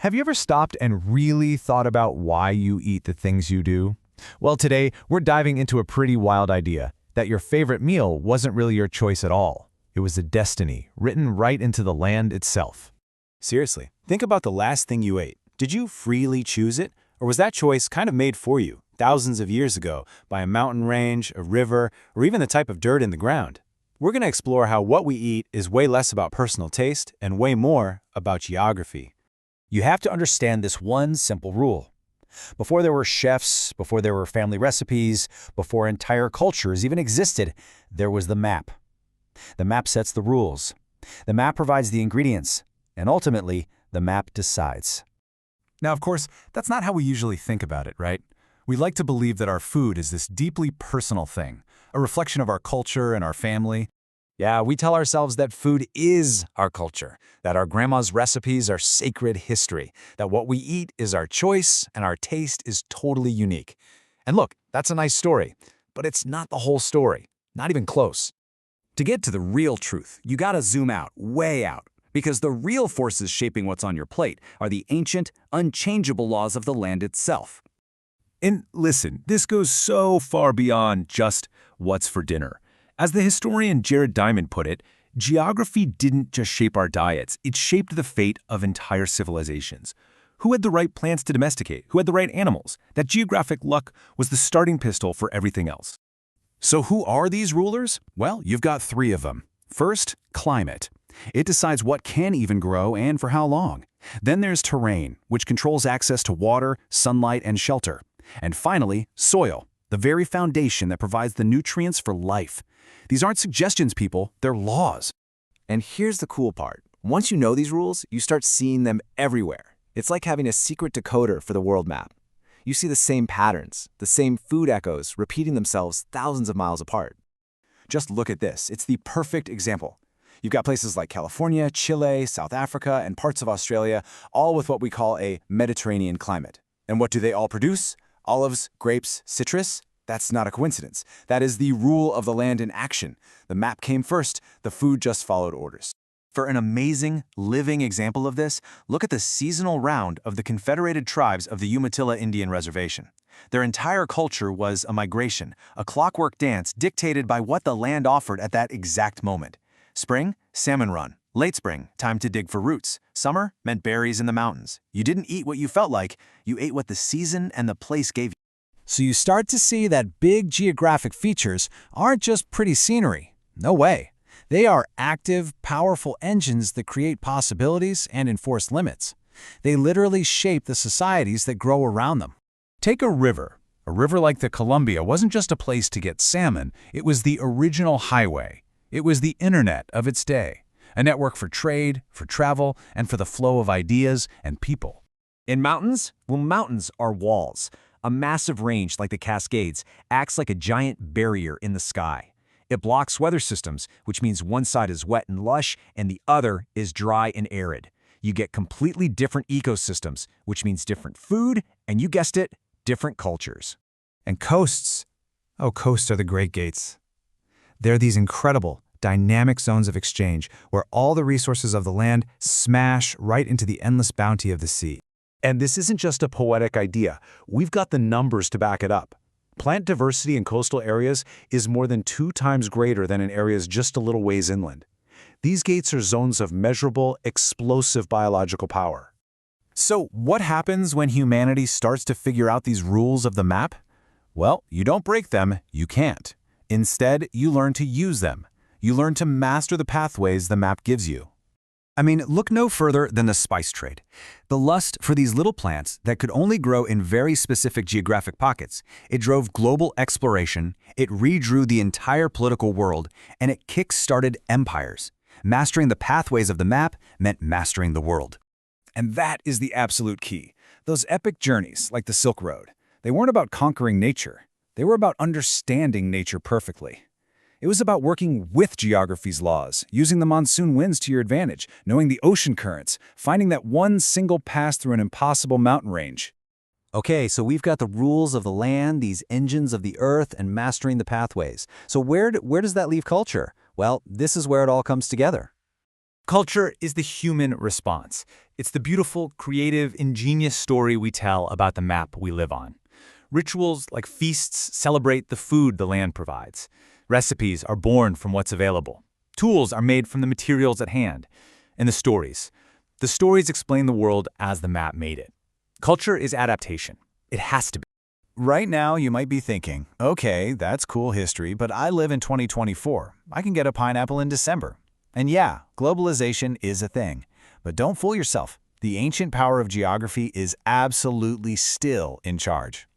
Have you ever stopped and really thought about why you eat the things you do? Well, today we're diving into a pretty wild idea that your favorite meal wasn't really your choice at all. It was a destiny written right into the land itself. Seriously, think about the last thing you ate. Did you freely choose it, or was that choice kind of made for you thousands of years ago by a mountain range, a river, or even the type of dirt in the ground? We're going to explore how what we eat is way less about personal taste and way more about geography. You have to understand this one simple rule. Before there were chefs, before there were family recipes, before entire cultures even existed, there was the map. The map sets the rules. The map provides the ingredients, and ultimately, the map decides. Now, of course, that's not how we usually think about it, right? We like to believe that our food is this deeply personal thing, a reflection of our culture and our family. Yeah, we tell ourselves that food is our culture, that our grandma's recipes are sacred history, that what we eat is our choice and our taste is totally unique. And look, that's a nice story, but it's not the whole story, not even close. To get to the real truth, you gotta zoom out, way out, because the real forces shaping what's on your plate are the ancient, unchangeable laws of the land itself. And listen, this goes so far beyond just what's for dinner. As the historian Jared Diamond put it, geography didn't just shape our diets, it shaped the fate of entire civilizations. Who had the right plants to domesticate? Who had the right animals? That geographic luck was the starting pistol for everything else. So who are these rulers? Well, you've got three of them. First, climate. It decides what can even grow and for how long. Then there's terrain, which controls access to water, sunlight, and shelter. And finally, soil, the very foundation that provides the nutrients for life. These aren't suggestions, people, they're laws. And here's the cool part. Once you know these rules, you start seeing them everywhere. It's like having a secret decoder for the world map. You see the same patterns, the same food echoes repeating themselves thousands of miles apart. Just look at this. It's the perfect example. You've got places like California, Chile, South Africa, and parts of Australia, all with what we call a Mediterranean climate. And what do they all produce? Olives, grapes, citrus? That's not a coincidence. That is the rule of the land in action. The map came first, the food just followed orders. For an amazing, living example of this, look at the seasonal round of the Confederated Tribes of the Umatilla Indian Reservation. Their entire culture was a migration, a clockwork dance dictated by what the land offered at that exact moment. Spring, salmon run. Late spring, time to dig for roots. Summer meant berries in the mountains. You didn't eat what you felt like, you ate what the season and the place gave you. So you start to see that big geographic features aren't just pretty scenery. No way. They are active, powerful engines that create possibilities and enforce limits. They literally shape the societies that grow around them. Take a river. A river like the Columbia wasn't just a place to get salmon, it was the original highway. It was the internet of its day, a network for trade, for travel, and for the flow of ideas and people. In mountains? Well, mountains are walls. A massive range like the Cascades acts like a giant barrier in the sky. It blocks weather systems, which means one side is wet and lush and the other is dry and arid. You get completely different ecosystems, which means different food, and you guessed it, different cultures. And coasts. Oh, coasts are the Great Gates. They're these incredible, dynamic zones of exchange where all the resources of the land smash right into the endless bounty of the sea. And this isn't just a poetic idea. We've got the numbers to back it up. Plant diversity in coastal areas is more than 2 times greater than in areas just a little ways inland. These gates are zones of measurable, explosive biological power. So what happens when humanity starts to figure out these rules of the map? Well, you don't break them, you can't. Instead, you learn to use them. You learn to master the pathways the map gives you. I mean, look no further than the spice trade. The lust for these little plants that could only grow in very specific geographic pockets, it drove global exploration, it redrew the entire political world, and it kick-started empires. Mastering the pathways of the map meant mastering the world. And that is the absolute key. Those epic journeys, like the Silk Road, they weren't about conquering nature. They were about understanding nature perfectly. It was about working with geography's laws, using the monsoon winds to your advantage, knowing the ocean currents, finding that one single pass through an impossible mountain range. Okay, so we've got the rules of the land, these engines of the earth, and mastering the pathways. So where does that leave culture? Well, this is where it all comes together. Culture is the human response. It's the beautiful, creative, ingenious story we tell about the map we live on. Rituals like feasts celebrate the food the land provides. Recipes are born from what's available. Tools are made from the materials at hand. And the stories explain the world as the map made it. Culture is adaptation. It has to be. Right now, you might be thinking, okay, that's cool history, but I live in 2024. I can get a pineapple in December. And yeah, globalization is a thing. But don't fool yourself. The ancient power of geography is absolutely still in charge.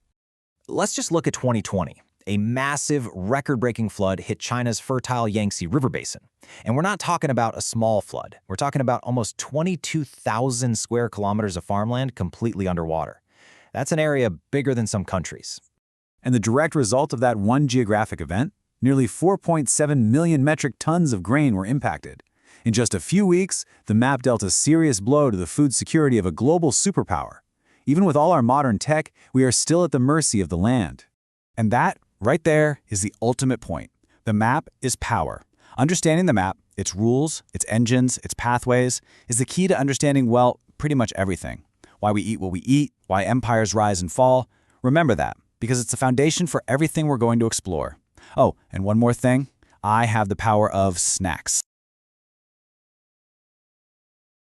Let's just look at 2020. A massive, record-breaking flood hit China's fertile Yangtze River basin. And we're not talking about a small flood. We're talking about almost 22,000 square kilometers of farmland completely underwater. That's an area bigger than some countries. And the direct result of that one geographic event? Nearly 4.7 million metric tons of grain were impacted. In just a few weeks, the map dealt a serious blow to the food security of a global superpower. Even with all our modern tech, we are still at the mercy of the land. And that, right there, is the ultimate point. The map is power. Understanding the map, its rules, its engines, its pathways, is the key to understanding, well, pretty much everything. Why we eat what we eat, why empires rise and fall. Remember that, because it's the foundation for everything we're going to explore. Oh, and one more thing. I have the power of snacks.